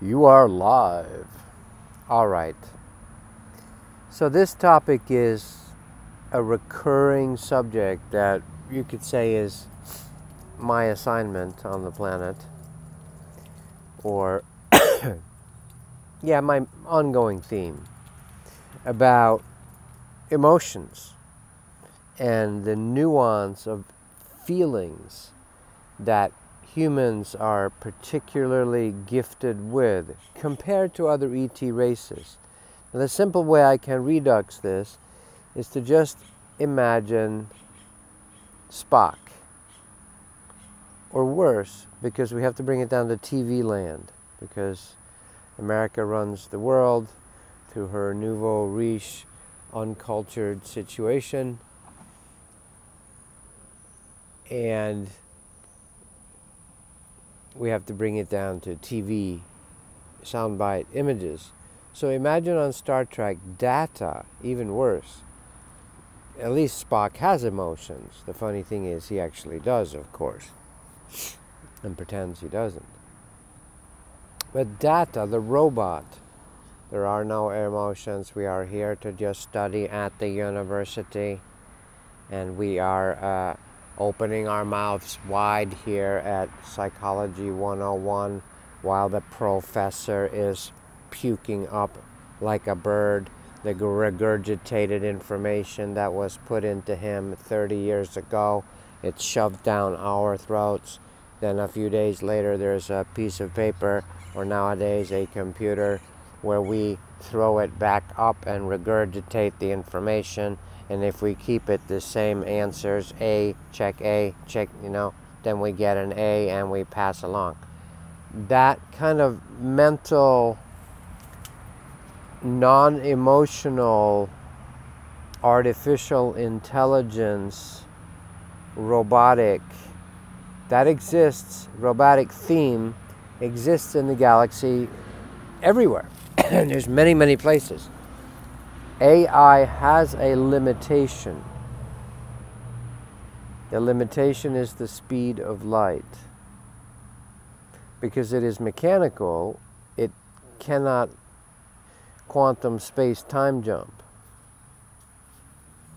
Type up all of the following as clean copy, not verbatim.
You are live. All right. So this topic is a recurring subject that you could say is my assignment on the planet, or yeah, my ongoing theme about emotions and the nuance of feelings that humans are particularly gifted with compared to other ET races. And the simple way I can redux this is to just imagine Spock, or worse, because we have to bring it down to TV land, because America runs the world through her nouveau riche, uncultured situation, and we have to bring it down to TV soundbite images. So imagine on Star Trek, Data, even worse. At least Spock has emotions. The funny thing is he actually does, of course, and pretends he doesn't. But Data, the robot, there are no emotions. We are here to just study at the university, and we are opening our mouths wide here at Psychology 101 while the professor is puking up like a bird the regurgitated information that was put into him 30 years ago. It's shoved down our throats. Then a few days later there's a piece of paper, or nowadays a computer, where we throw it back up and regurgitate the information. And if we keep it the same answers, A, check, then we get an A and we pass along. That kind of mental, non-emotional, artificial intelligence, robotic, that exists, robotic theme exists in the galaxy everywhere. And there's many, many places. AI has a limitation. The limitation is the speed of light. Because it is mechanical, it cannot quantum space-time jump.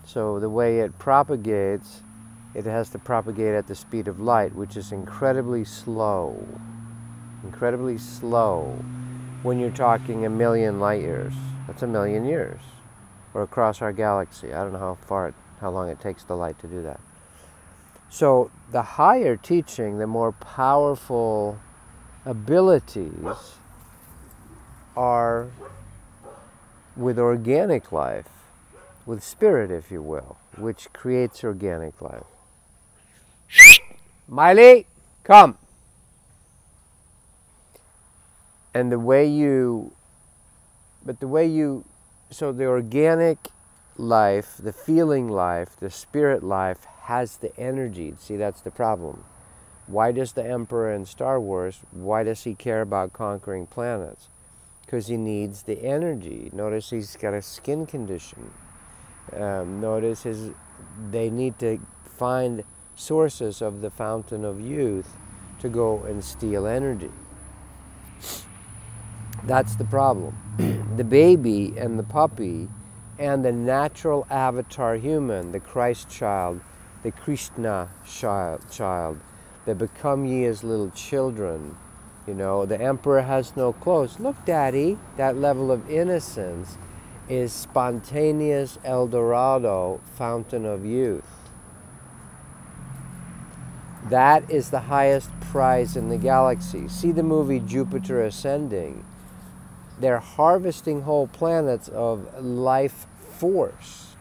So the way it propagates, it has to propagate at the speed of light, which is incredibly slow. Incredibly slow. When you're talking 1,000,000 light years, that's 1,000,000 years. Or across our galaxy. I don't know how long it takes the light to do that. So the higher teaching, the more powerful abilities are with organic life, with spirit, if you will, which creates organic life. Miley, come. And so the organic life, the feeling life, the spirit life has the energy. See, that's the problem. Why does the Emperor in Star Wars, why does he care about conquering planets? Because he needs the energy. Notice he's got a skin condition. Notice they need to find sources of the fountain of youth to go and steal energy. That's the problem. The baby and the puppy and the natural avatar human, the Christ child, the Krishna child, they become ye as little children. You know, the Emperor has no clothes. Look, Daddy, that level of innocence is spontaneous El Dorado, fountain of youth. That is the highest prize in the galaxy. See the movie Jupiter Ascending. They're harvesting whole planets of life force.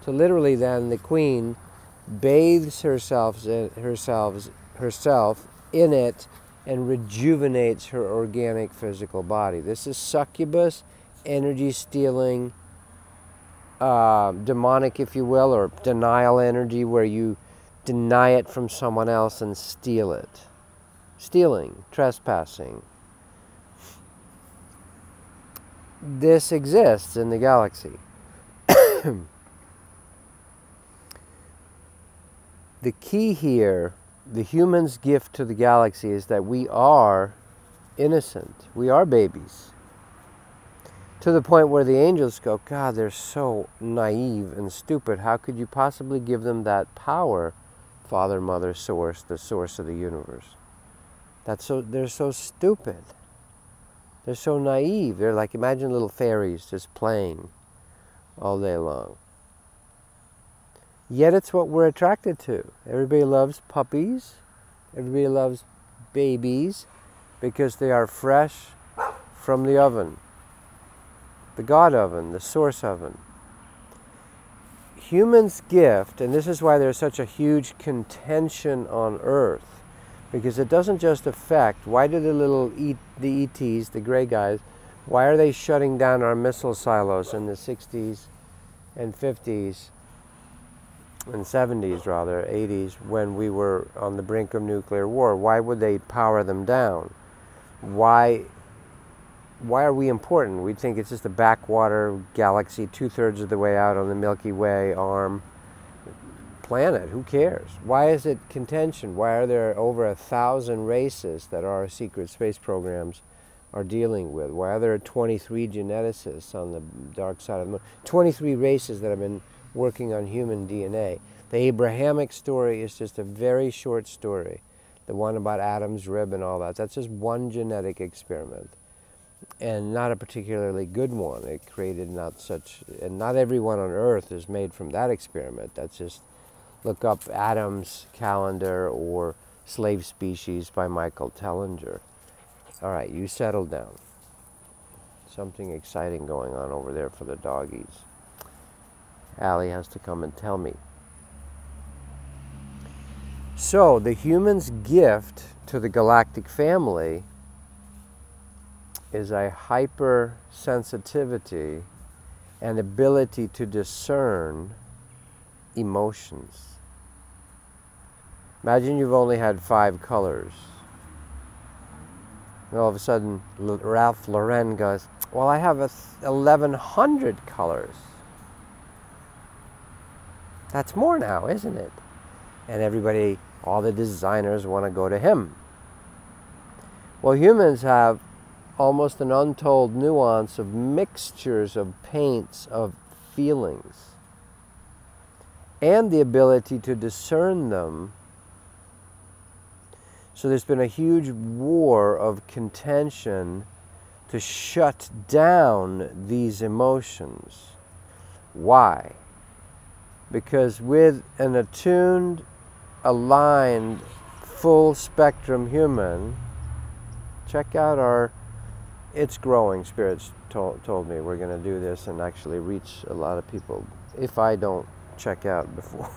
So literally then the queen bathes herself in it and rejuvenates her organic physical body. This is succubus, energy stealing, demonic, if you will, or denial energy, where you deny it from someone else and steal it. Stealing, trespassing. This exists in the galaxy. The key here, the human's gift to the galaxy, is that we are innocent. We are babies. To the point where the angels go, God, they're so naive and stupid. How could you possibly give them that power? Father, Mother, Source, the source of the universe. They're so stupid. They're so naive. They're like, imagine little fairies just playing all day long. Yet it's what we're attracted to. Everybody loves puppies. Everybody loves babies because they are fresh from the oven. The God oven, the source oven. Humans' gift, and this is why there's such a huge contention on Earth, because it doesn't just affect, why do the ETs, the gray guys, why are they shutting down our missile silos in the 60s and 50s and 70s rather, 80s, when we were on the brink of nuclear war? Why would they power them down? Why are we important? We think it's just a backwater galaxy 2/3 of the way out on the Milky Way arm planet. Who cares? Why is it contention? Why are there over 1,000 races that our secret space programs are dealing with? Why are there 23 geneticists on the dark side of the moon? 23 races that have been working on human DNA. The Abrahamic story is just a very short story. The one about Adam's rib and all that. That's just one genetic experiment. And not a particularly good one. It created and not everyone on Earth is made from that experiment. That's just, look up Adam's Calendar or Slave Species by Michael Tellinger. All right, you settle down. Something exciting going on over there for the doggies. Allie has to come and tell me. So, the human's gift to the galactic family is a hypersensitivity and ability to discern emotions. Imagine you've only had 5 colors. And all of a sudden, Ralph Lauren goes, well, I have 1,100 colors. That's more now, isn't it? And everybody, all the designers want to go to him. Well, humans have almost an untold nuance of mixtures of paints, of feelings, and the ability to discern them. So there's been a huge war of contention to shut down these emotions. Why? Because with an attuned, aligned, full spectrum human, check out our It's Growing Spirits told me we're going to do this and actually reach a lot of people if I don't check out before.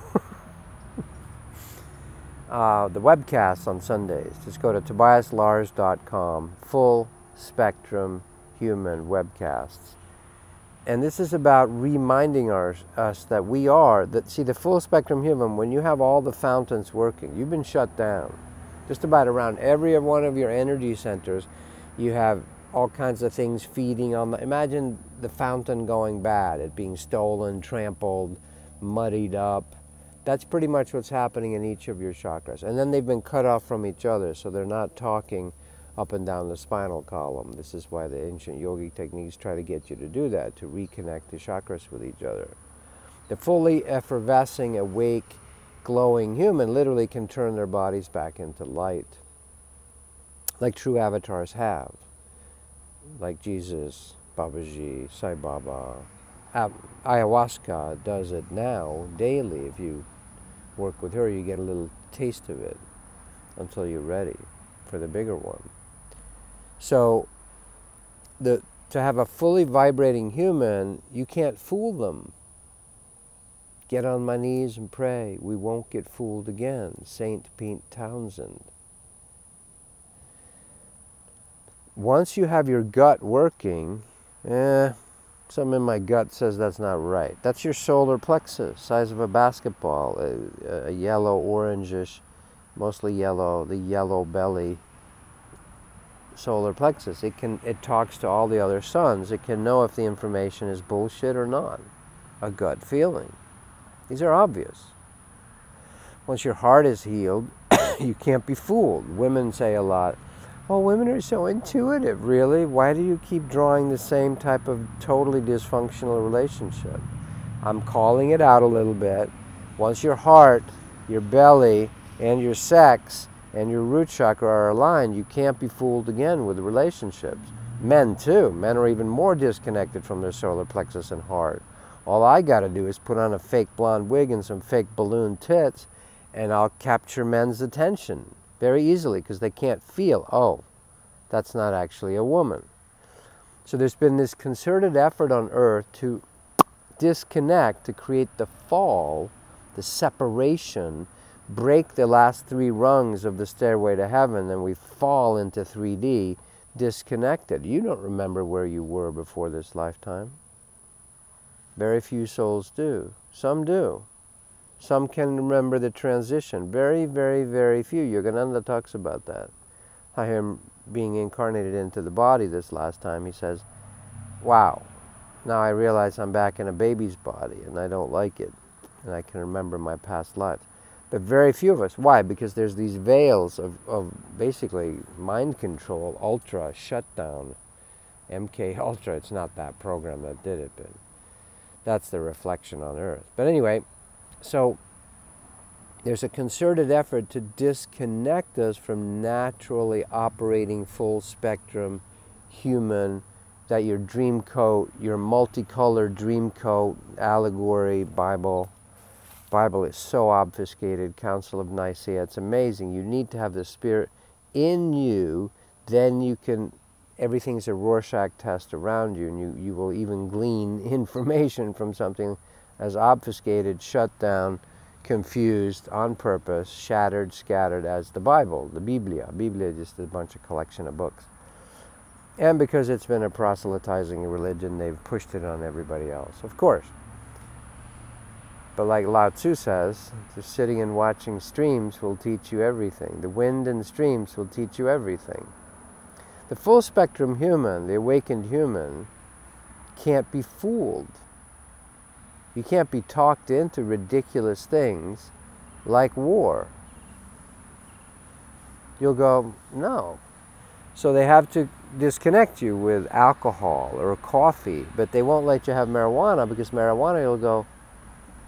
The webcasts on Sundays. Just go to tobiaslars.com, full spectrum human webcasts. And this is about reminding us that we are, see, the full spectrum human, when you have all the fountains working, you've been shut down. Just about around every one of your energy centers, you have all kinds of things feeding on imagine the fountain going bad, it being stolen, trampled, muddied up. That's pretty much what's happening in each of your chakras. And then they've been cut off from each other, so they're not talking up and down the spinal column. This is why the ancient yogic techniques try to get you to do that, to reconnect the chakras with each other. The fully effervescing, awake, glowing human literally can turn their bodies back into light, like true avatars have, like Jesus, Babaji, Sai Baba. Ayahuasca does it now daily. If you work with her, you get a little taste of it until you're ready for the bigger one. So to have a fully vibrating human, you can't fool them. Get on my knees and pray. We won't get fooled again. Saint Pete Townsend. Once you have your gut working, something in my gut says that's not right. That's your solar plexus, size of a basketball, a yellow, orangish, mostly yellow, the yellow belly solar plexus. It talks to all the other suns. It can know if the information is bullshit or not. A gut feeling. These are obvious. Once your heart is healed, you can't be fooled. Women say a lot, Oh, women are so intuitive. Really? Why do you keep drawing the same type of totally dysfunctional relationship? I'm calling it out a little bit. Once your heart, your belly, and your sex and your root chakra are aligned, you can't be fooled again with relationships. Men too. Men are even more disconnected from their solar plexus and heart. All I got to do is put on a fake blonde wig and some fake balloon tits, and I'll capture men's attention very easily because they can't feel, oh, that's not actually a woman. So there's been this concerted effort on Earth to disconnect, to create the fall, the separation, break the last 3 rungs of the stairway to heaven, and we fall into 3D disconnected. You don't remember where you were before this lifetime. Very few souls do. Some do. Some can remember the transition. Very, very, very few. Yogananda talks about that. I hear him being incarnated into the body this last time. He says, wow, now I realize I'm back in a baby's body and I don't like it. And I can remember my past lives. But very few of us. Why? Because there's these veils of basically mind control, ultra, shutdown, MK Ultra. It's not that program that did it, but that's the reflection on Earth. But anyway, so there's a concerted effort to disconnect us from naturally operating full spectrum human, that your dream coat, your multicolored dream coat, allegory, Bible is so obfuscated, Council of Nicaea, it's amazing. You need to have the Spirit in you, then you can, everything's a Rorschach test around you, and you will even glean information from something as obfuscated, shut down, confused, on purpose, shattered, scattered as the Bible, the Biblia. Biblia is just a bunch of collection of books. And because it's been a proselytizing religion, they've pushed it on everybody else, of course. But like Lao Tzu says, just sitting and watching streams will teach you everything. The wind and streams will teach you everything. The full spectrum human, the awakened human, can't be fooled. You can't be talked into ridiculous things like war. You'll go, no. So they have to disconnect you with alcohol or coffee, but they won't let you have marijuana, because marijuana, you'll go,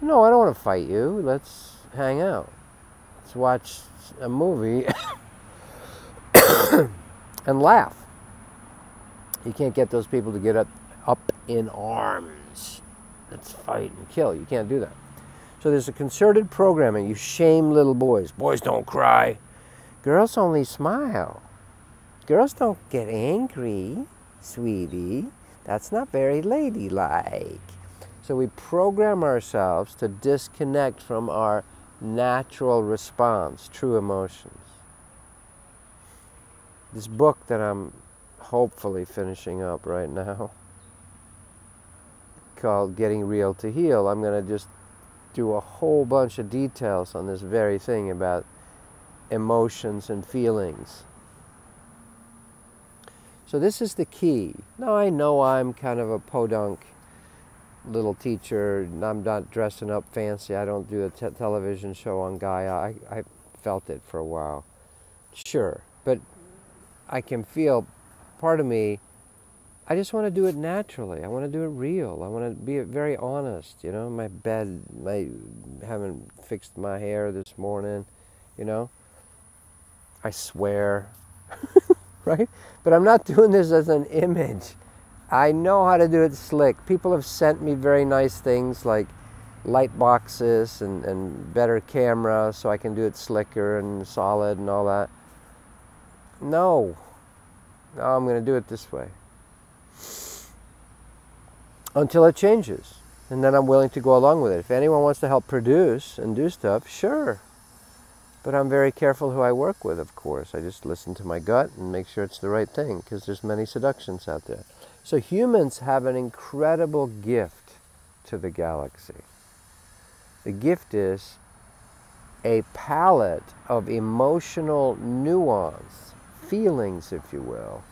no, I don't want to fight you. Let's hang out. Let's watch a movie and laugh. You can't get those people to get up in arms. Let's fight and kill. You can't do that. So there's a concerted programming. You shame little boys. Boys don't cry. Girls only smile. Girls don't get angry, sweetie. That's not very ladylike. So we program ourselves to disconnect from our natural response, true emotions. This book that I'm hopefully finishing up right now, called Getting Real to Heal, I'm going to just do a whole bunch of details on this very thing about emotions and feelings. So this is the key. Now I know I'm kind of a podunk little teacher, and I'm not dressing up fancy. I don't do a television show on Gaia. I felt it for a while. Sure, but I can feel, part of me, I just want to do it naturally. I want to do it real. I want to be very honest, you know. My bed, I haven't fixed my hair this morning, you know. I swear, right? But I'm not doing this as an image. I know how to do it slick. People have sent me very nice things like light boxes and better camera so I can do it slicker and solid and all that. No, I'm going to do it this way. Until it changes. And then I'm willing to go along with it. If anyone wants to help produce and do stuff, sure. But I'm very careful who I work with, of course. I just listen to my gut and make sure it's the right thing, because there's many seductions out there. So humans have an incredible gift to the galaxy. The gift is a palette of emotional nuance, feelings, if you will,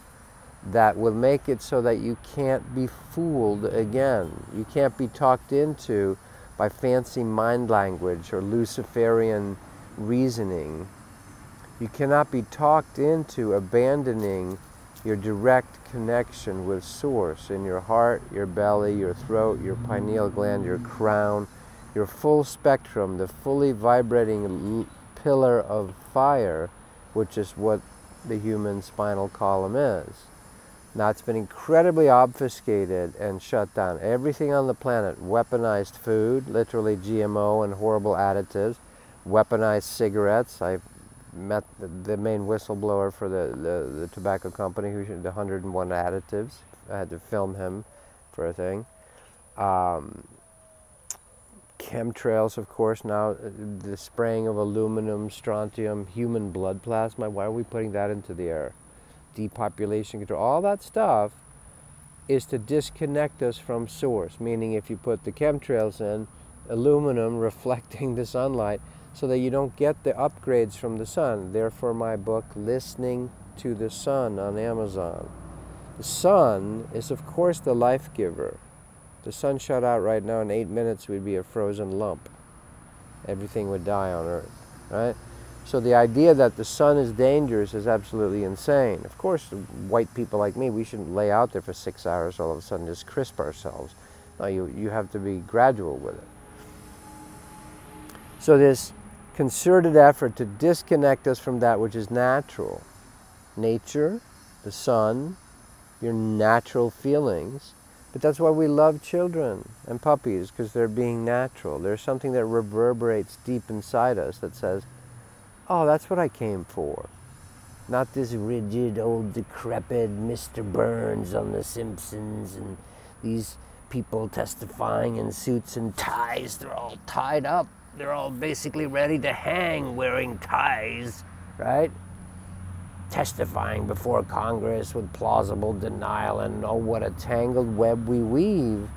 that will make it so that you can't be fooled again. You can't be talked into by fancy mind language or Luciferian reasoning You cannot be talked into abandoning your direct connection with Source in your heart, your belly, your throat, your pineal gland, your crown, your full spectrum, the fully vibrating pillar of fire, which is what the human spinal column is. Now it's been incredibly obfuscated and shut down. Everything on the planet, weaponized food, literally GMO and horrible additives, weaponized cigarettes. I met the main whistleblower for the tobacco company who did 101 additives. I had to film him for a thing. Chemtrails, of course, now the spraying of aluminum, strontium, human blood plasma. Why are we putting that into the air? Depopulation control, all that stuff is to disconnect us from Source, meaning if you put the chemtrails in, aluminum reflecting the sunlight, so that you don't get the upgrades from the sun. Therefore my book, Listening to the Sun, on Amazon. The sun is of course the life giver. The sun shut out right now, in 8 minutes we'd be a frozen lump. Everything would die on Earth, right? So the idea that the sun is dangerous is absolutely insane. Of course, white people like me, we shouldn't lay out there for 6 hours all of a sudden just crisp ourselves. No, you have to be gradual with it. So this concerted effort to disconnect us from that which is natural, nature, the sun, your natural feelings. But that's why we love children and puppies, because they're being natural. There's something that reverberates deep inside us that says, oh, that's what I came for. Not this rigid, old, decrepit Mr. Burns on The Simpsons and these people testifying in suits and ties. They're all tied up. They're all basically ready to hang wearing ties, right? Testifying before Congress with plausible denial, and oh, what a tangled web we weave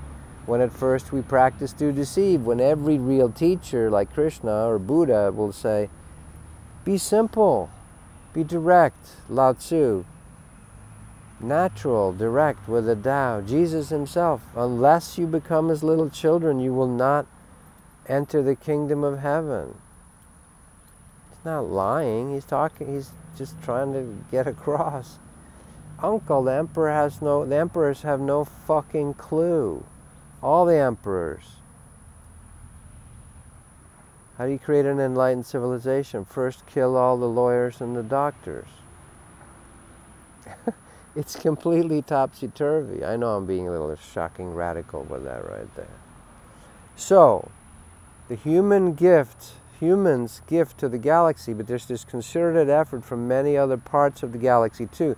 when at first we practice to deceive. When every real teacher like Krishna or Buddha will say, be simple, be direct, Lao Tzu, natural, direct with the Tao. Jesus himself, unless you become as little children, you will not enter the kingdom of heaven. He's not lying, he's just trying to get across. Uncle, the emperors have no fucking clue. All the emperors. How do you create an enlightened civilization? First, kill all the lawyers and the doctors. It's completely topsy-turvy. I know I'm being a little shocking radical with that right there. So, the human's gift to the galaxy, but there's this concerted effort from many other parts of the galaxy too.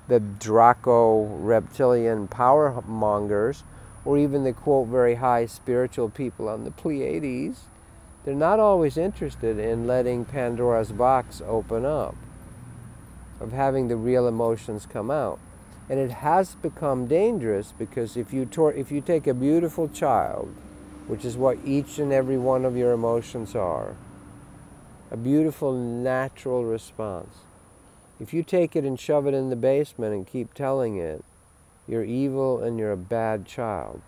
The Draco reptilian power mongers, or even the quote very high spiritual people on the Pleiades, they're not always interested in letting Pandora's box open up, of having the real emotions come out. And it has become dangerous because if you take a beautiful child, which is what each and every one of your emotions are, a beautiful natural response. If you take it and shove it in the basement and keep telling it, you're evil and you're a bad child,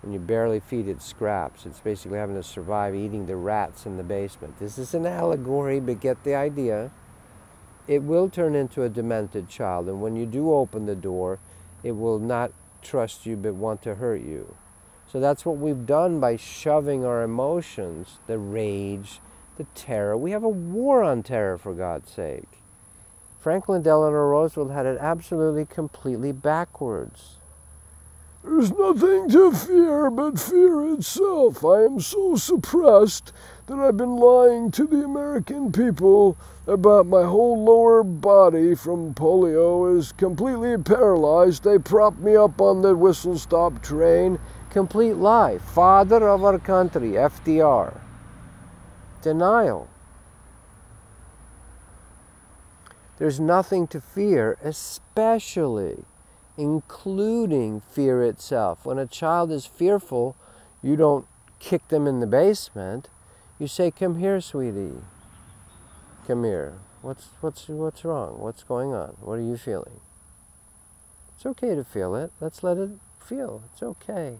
and you barely feed it scraps. It's basically having to survive eating the rats in the basement. This is an allegory, but get the idea. It will turn into a demented child, and when you do open the door, it will not trust you but want to hurt you. So that's what we've done by shoving our emotions, the rage, the terror. We have a war on terror, for God's sake. Franklin Delano Roosevelt had it absolutely, completely backwards. There's nothing to fear but fear itself. I am so suppressed that I've been lying to the American people about my whole lower body from polio is completely paralyzed. They propped me up on the whistle-stop train. Complete lie. Father of our country, FDR. Denial. There's nothing to fear, especially including fear itself. When a child is fearful, you don't kick them in the basement. You say, come here, sweetie. Come here. What's wrong? What's going on? What are you feeling? It's okay to feel it. Let's let it feel. It's okay.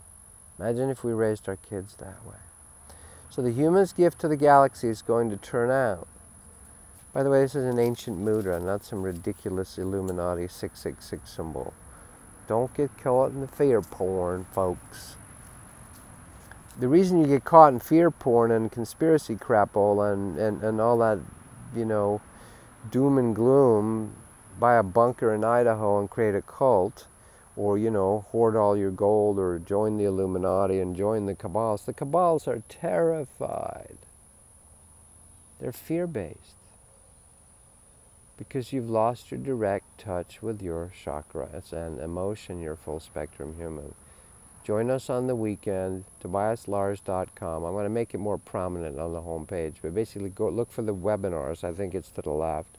Imagine if we raised our kids that way. So the human's gift to the galaxy is going to turn out By the way, this is an ancient mudra, not some ridiculous Illuminati 666 symbol. Don't get caught in the fear porn, folks. The reason you get caught in fear porn and conspiracy crapola and all that, you know, doom and gloom, buy a bunker in Idaho and create a cult, or, you know, hoard all your gold, or join the Illuminati and join the cabals. The cabals are terrified. They're fear-based. Because you've lost your direct touch with your chakras and emotion, your full spectrum human. Join us on the weekend, tobiaslars.com. I'm going to make it more prominent on the homepage, but basically go look for the webinars. I think it's to the left,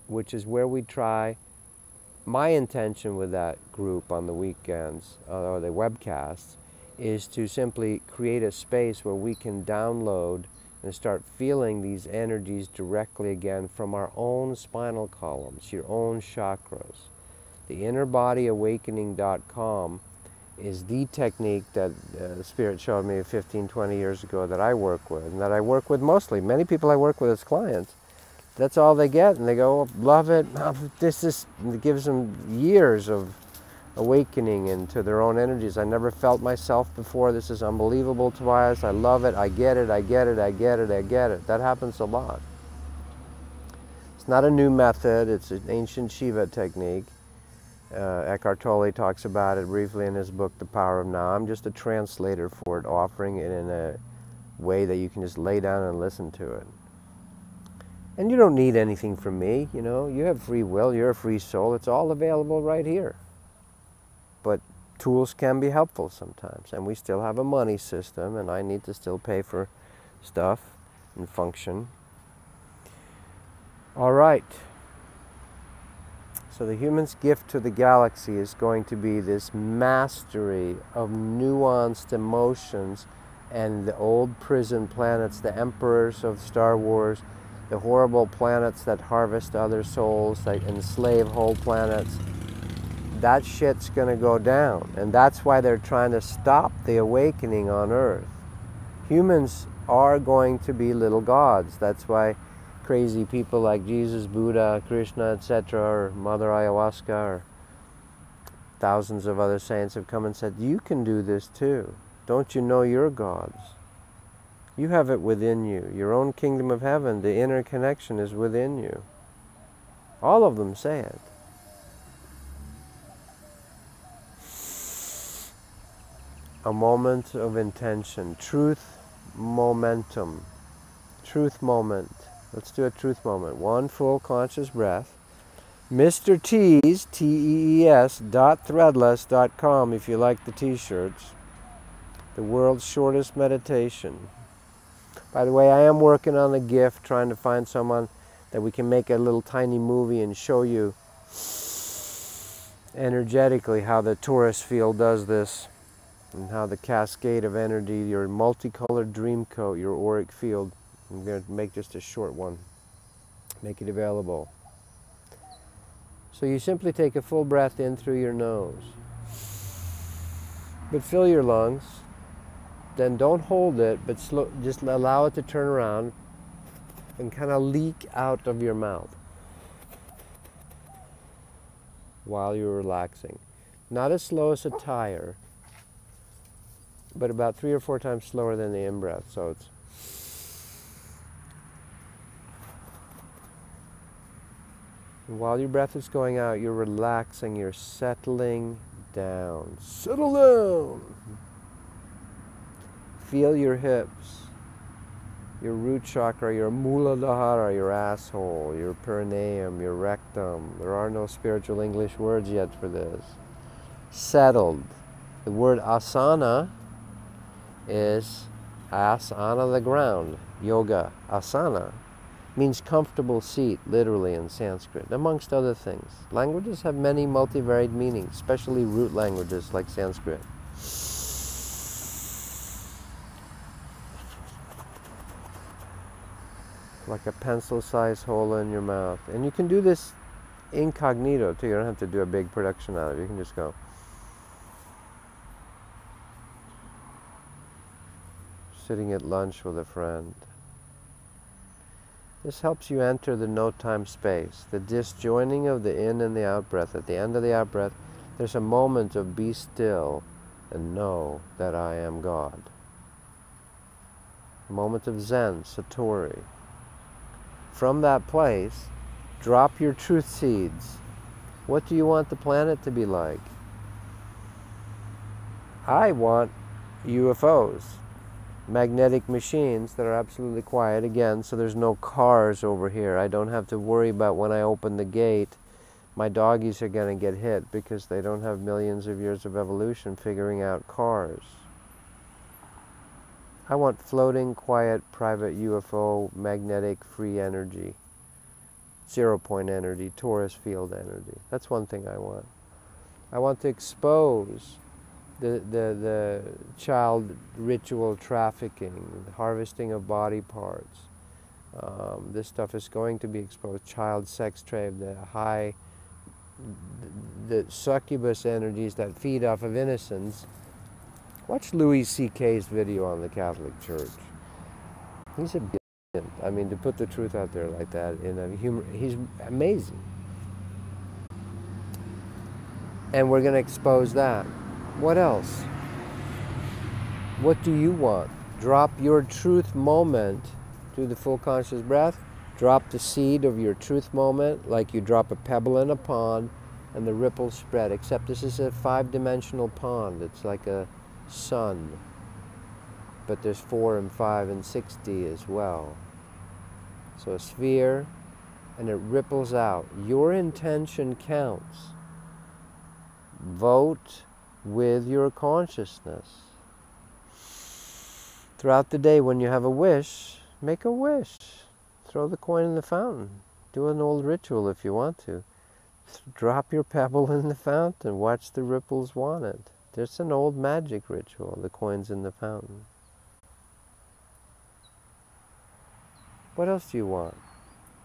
which is where we try. My intention with that group on the weekends, or the webcasts, is to simply create a space where we can download and start feeling these energies directly again from our own spinal columns, your own chakras. The innerbodyawakening.com is the technique that Spirit showed me 15, 20 years ago that I work with, and that I work with mostly. Many people I work with as clients, that's all they get, and they go, oh, love it, this is, it gives them years of awakening into their own energies. I never felt myself before. This is unbelievable, Tobias. I love it. I get it. I get it. I get it. I get it. That happens a lot. It's not a new method. It's an ancient Shiva technique. Eckhart Tolle talks about it briefly in his book, The Power of Now. I'm just a translator for it, offering it in a way that you can just lay down and listen to it. And you don't need anything from me, you know. You have free will. You're a free soul. It's all available right here. But tools can be helpful sometimes, and we still have a money system, and I need to still pay for stuff and function. All right. So the human's gift to the galaxy is going to be this mastery of nuanced emotions and the old prison planets, the emperors of Star Wars, the horrible planets that harvest other souls, that enslave whole planets. That shit's going to go down, and that's why they're trying to stop the awakening on Earth. Humans are going to be little gods. That's why crazy people like Jesus, Buddha, Krishna, etc., or Mother Ayahuasca, or thousands of other saints have come and said, you can do this too. Don't you know you're gods? You have it within you. Your own kingdom of heaven, the inner connection is within you. All of them say it. A moment of intention. Truth momentum. Truth moment. Let's do a truth moment. One full conscious breath. Mr. T's, T-E-E-S, .threadless.com if you like the t-shirts. The world's shortest meditation. By the way, I am working on a gift, trying to find someone that we can make a little tiny movie and show you energetically how the torus field does this, and how the cascade of energy, your multicolored dream coat, your auric field. I'm going to make just a short one, make it available. So you simply take a full breath in through your nose, but fill your lungs. Then don't hold it, but just allow it to turn around and kind of leak out of your mouth while you're relaxing. Not as slow as a tire, but about 3 or 4 times slower than the in-breath. So it's and while your breath is going out, you're relaxing, you're settling down. Settle down. Feel your hips, your root chakra, your Muladhara, your asshole, your perineum, your rectum. There are no spiritual English words yet for this. Settled. The word asana is asana, the ground. Yoga, asana, means comfortable seat, literally in Sanskrit, amongst other things. Languages have many multivariate meanings, especially root languages like Sanskrit. Like a pencil-sized hole in your mouth. And you can do this incognito too. You don't have to do a big production out of it. You can just go. Sitting at lunch with a friend. This helps you enter the no-time space, the disjoining of the in and the out-breath. At the end of the out-breath, there's a moment of be still and know that I am God. A moment of Zen, Satori. From that place, drop your truth seeds. What do you want the planet to be like? I want UFOs. Magnetic machines that are absolutely quiet again, so there's no cars over here. I don't have to worry about when I open the gate my doggies are going to get hit because they don't have millions of years of evolution figuring out cars. I want floating, quiet, private UFO, magnetic, free energy, 0-point energy, torus field energy. That's one thing I want. I want to expose the child ritual trafficking, the harvesting of body parts. This stuff is going to be exposed. Child sex trade, the succubus energies that feed off of innocence. Watch Louis C.K.'s video on the Catholic Church. He's a brilliant. I mean, to put the truth out there like that in a humor, he's amazing. And we're going to expose that. What else? What do you want? Drop your truth moment through the full conscious breath. Drop the seed of your truth moment like you drop a pebble in a pond and the ripples spread, except this is a 5-dimensional pond. It's like a sun. But there's 4 and 5 and 6D as well. So a sphere, and it ripples out. Your intention counts. Vote with your consciousness. Throughout the day, when you have a wish, make a wish. Throw the coin in the fountain. Do an old ritual if you want to. Drop your pebble in the fountain. Watch the ripples want it. There's an old magic ritual, the coins in the fountain. What else do you want?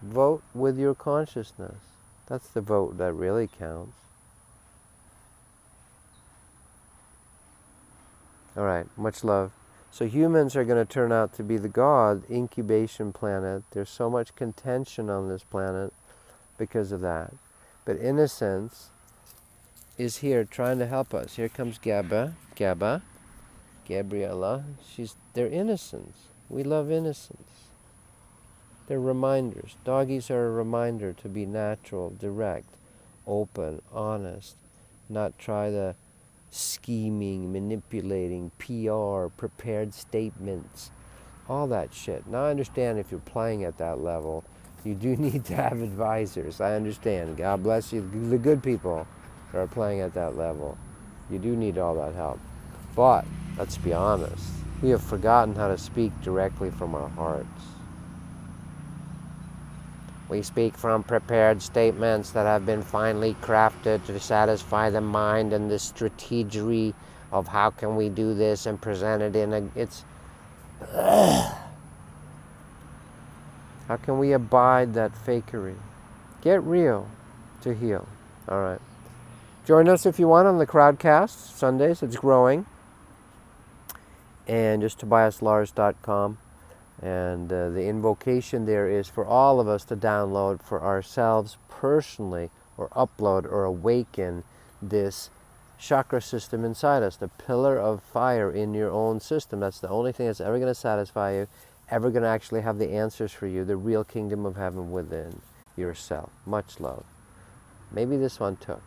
Vote with your consciousness. That's the vote that really counts. All right, much love. So humans are going to turn out to be the God incubation planet. There's so much contention on this planet because of that. But innocence is here trying to help us. Here comes Gabriella. They're innocence. We love innocence. They're reminders. Doggies are a reminder to be natural, direct, open, honest, not try the scheming, manipulating, PR, prepared statements, all that shit. Now I understand if you're playing at that level, you do need to have advisors. I understand. God bless you, the good people that are playing at that level. You do need all that help. But, let's be honest, we have forgotten how to speak directly from our hearts. We speak from prepared statements that have been finely crafted to satisfy the mind and the strategy of how can we do this and present it in a... How can we abide that fakery? Get real to heal. All right. Join us if you want on the Crowdcast Sundays. It's growing. And just tobiaslars.com. And the invocation there is for all of us to download for ourselves personally, or upload or awaken this chakra system inside us, the pillar of fire in your own system. That's the only thing that's ever going to satisfy you, ever going to actually have the answers for you, the real kingdom of heaven within yourself. Much love. Maybe this one took.